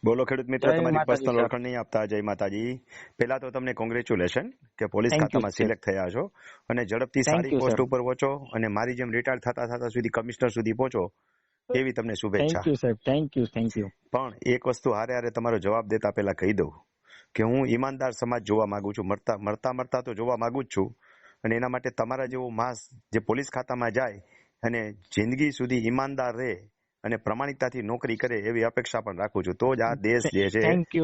બોલો ખેડૂત મિત્ર, જય તમારી માતાજી પર્સનલ સર. ઓળખાણ નહીં આપતા. જય માતાજી. પહેલા તો તમને કોંગ્રેચ્યુલેશન કે પોલીસ થેન્ક યુ ખાતામાં સર. સિલેક્ટ થયા છો અને ઝડપથી થેન્ક સારી યુ પોસ્ટ સર. ઉપર પહોંચો અને મારી જેમ રિટાયર થતા થતા સુધી કમિશનર સુધી પહોંચો એવી તમને શુભેચ્છા. Thank you sir. Thank you. પણ એક વસ્તુ હારે હારે તમારો જવાબ દેતા પહેલા કહી દઉં કે હું ઈમાનદાર સમાજ જોવા માંગુ છું. મરતા તો જોવા માંગુ જ છું. અને એના માટે તમારા જેવો માસ જે પોલીસ ખાતામાં જાય અને જિંદગી સુધી ઈમાનદાર રહે અને પ્રામાણિકતાથી નોકરી કરે એવી અપેક્ષા પણ રાખું છું. તો જ આ દેશ જે છે, થેન્ક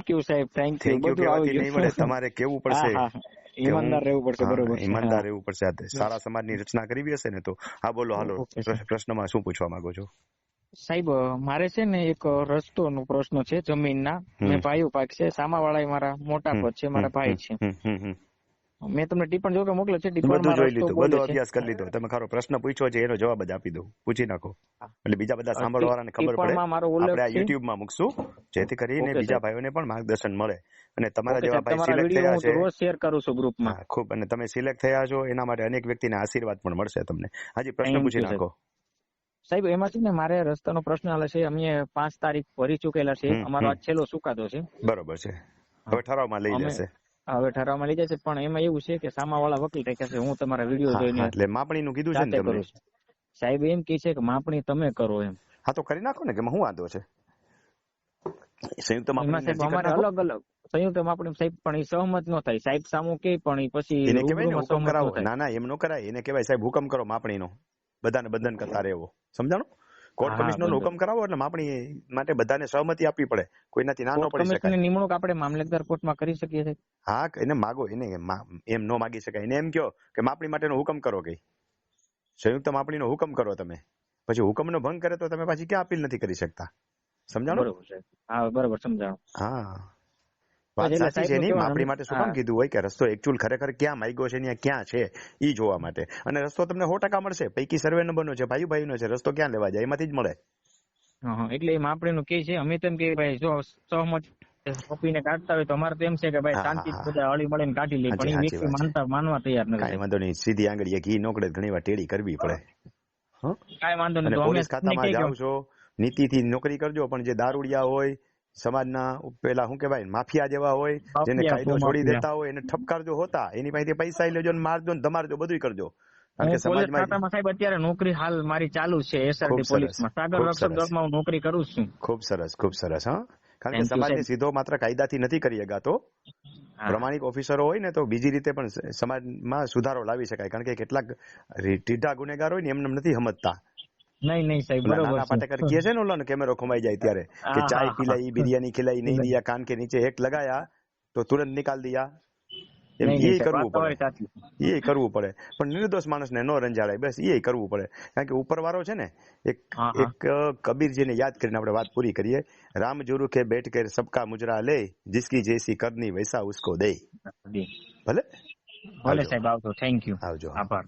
યુ સાહેબ. Thank you. થેન્ક યુ બધું આવી કહેવાથી નહીં મળે, ગયું. તમારે કેવું હા પડશે હા. કે હું ઈમાનદાર રહેવું પડશે. બરોબર છે. ઈમાનદાર હા. રહેવું પડશે. સારા સમાજની રચના કરવી હશે ને તો હા બોલો, હાલો. Okay sir. પ્રશ્નમાં શું પૂછવા માંગો છો? સાહેબ મારે છે ને એક રસ્તોનો પ્રશ્ન છે જમીનના. મેં ભાઈઓ પાક છે, સામાવાળા મારા મોટા પદ છે, મારા ભાઈ છે. મેં તમને ટિપ્પણ જો કે મોકલે છે. બધું ટિપ્પણમાં જોઈ રસ્તો લીધું, બોલે બધો છે. અભ્યાસ કરી લીધો. તમે ખરો પ્રશ્ન પૂછ્યો છે એનો જવાબ જ આપી દો, પૂછી નાખો એટલે બીજા બધા સાંભળવા વાળાને ખબર પડે. ટિપ્પણમાં મારો આપણે ઉલ્લેખ આ છે. યુટ્યુબમાં મૂકશું જેથી કરીને ઓકે બીજા સાહેબ. ભાઈઓને પણ માર્ગદર્શન મળે. અને તમારા ઓકે જેવા સાહેબ. ભાઈ તમારા સિલેક્ટ વિડીયો થયા હું છે, તો રોજ શેર કરું છું ગ્રુપમાં. હા ખૂબ, અને તમે સિલેક્ટ થયા છો એના માટે અનેક વ્યક્તિને આશીર્વાદ પણ મળશે તમને. હાજી, પ્રશ્ન થેન્ક પૂછી યુ સાહેબ. નાખો. સાહેબ એમાં છે ને મારે રસ્તાનો પ્રશ્ન હાલે છે. અમે 5 તારીખ ભરી ચૂકેલા છે. અમારો આજ છેલ્લો સુકાતો છે. બરોબર છે. હવે ઠરાવમાં લઈ અમે લેશે. હવે ઠરાવમાં લઈ જશે. પણ એમાં એવું છે કે સામાવાળા વકીલ રાખ્યા છે. હું તમારા વિડીયો હા જોઈને હા, એટલે માપણીનું કીધું છે ને જાતે તમને. કરું છું. સાહેબ એમ કહે છે કે માપણી તમે કરો એમ. હા તો કરી નાખો ને, કે શું વાંધો છે? સંયુક્ત એમાં માપણીની સાહેબ અરજી કરી અમારે નાખો. અલગ અલગ સંયુક્ત માપણી સાહેબ, પણ એ સહમત ન થાય સાહેબ. સામું કે પણ એ પછી એને કહેવાય ને રૂબરૂમાં હુકમ સહમત ન કરાવો. થાય. ના ના, એમ નો કરાય. એને કહેવાય સાહેબ હુકમ કરો માપણીનો, બધાને બંધન કરતા રહેવો. સમજાણું? કોર્ટ હા હા કમિશનરનો બંધ. હુકમ કરાવો એટલે માપણી માટે બધાને સહમતિ આપવી પડે, કોઈનાથી ના ન કોર્ટ પડી શકાય. કમિશનરની નિમણૂક આપણે મામલતદાર કોર્ટમાં કરી શકીએ છીએ. હા, એને માગો. એને એમ નો માગી શકાય. એને એમ કહો કે માપણી માટેનો હુકમ કરો, કઈ સંયુક્ત માપણીનો હુકમ કરો તમે. પછી હુકમનો ભંગ કરે તો તમે પાછી ક્યાં અપીલ નથી કરી શકતા. સમજાણું? બરોબર છે. હા બરોબર સમજાણું. હા, બસ વાત એટલે સાચી સાહેબ છે. નું નહીં, કહેવાનું. માપણી માટે શું કામ હા. કીધું હોય કે રસ્તો એકચ્યુઅલ ખરેખર ક્યાં માગ્યો છે, ત્યાં ક્યાં છે ઈ જોવા માટે. અને રસ્તો તમને 100% મળશે. પૈકી સર્વે નંબરનો છે, ભાઈનો છે. રસ્તો ક્યાં લેવા જાય એમાંથી જ મળે. હા એટલે એ માપણીનું કે છે. અમે તેમ કે ભાઈ જો સહમત સોંપીને કાઢતા હોય તો અમારે તો એમ છે કે ભાઈ હા હા શાંતિથી હા, બધા હળી મળીને કાઢી લે. સાચી પણ એ સાચી વ્યક્તિ વાત છે. માનવા તૈયાર નથી કાંઈ સાહેબ. વાંધો નહીં, સીધી આંગળીએ ઘી નોકડે ઘણી વાર ટેડી કરવી પડે. હં? કાંઈ વાંધો નહીં. અને તો અમે પોલીસ તમને ખાતામાં કે જાઓ છો, નીતિથી નોકરી કરજો. પણ જે દારૂડિયા હોય, સમાજના પેલા શું કહેવાય માફિયા જેવા હોય, જેને માફિયા કાયદો છોડી ભૂમાફિયા. દેતા હોય, એને ઠપકારજો હોતા. એની પાસેથી પૈસા લેજો ને મારજો ને ધમારજો, બધું કરજો. કારણ કે હું પોલીસ સમાજમાં ખાતામાં સાહેબ અત્યારે નોકરી હાલ મારી ચાલુ છે. ખૂબ એસઆરડી સરસ, પોલીસમાં સાગર ખૂબ રક્ષક સરસ, દળમાં હું નોકરી કરું છું. ખૂબ સરસ, ખૂબ સરસ. હા, કારણ કે થેન્ક યુ સમાજને સાહેબ. સીધો માત્ર કાયદાથી નથી કરી શકાતો. હા પ્રમાણિક ઓફિસરો હોય ને તો બીજી રીતે પણ સમાજમાં સુધારો લાવી શકાય. કારણ કે કેટલાક ટીઢા ગુનેગાર હોય ને એમને નથી સમજતા. નહીં સાહેબ ઓલા બરોબર નાના છે. પાટેકર કહે છે ને, ઓલા કેમેરો ખોમાઈ જાય ત્યારે કે હા ચાય હા હા. पिलाई, बिरयानी खिलाई, नहीं दिया, कान के नीचे एक लगाया तो तुरंत निकाल दिया. એમ નહીં એ સાહેબ વાત કરવું પડે. તમારી સાચી. એ કરવું પડે. પણ નિર્દોષ માણસને ન રંજાડાય, બસ એ કરવું પડે. કારણ કે ઉપરવાળો છે ને, એક હા હા. એક કબીરજીને યાદ કરીને આપણે વાત પૂરી કરીએ. રામ જોરુ કે બેઠ कर सबका मुजरा ले, जिसकी जैसी करनी वैसा उसको दे. ભલે. ભલે આવજો, સાહેબ આવજો. Thank you. આવજો. આભાર.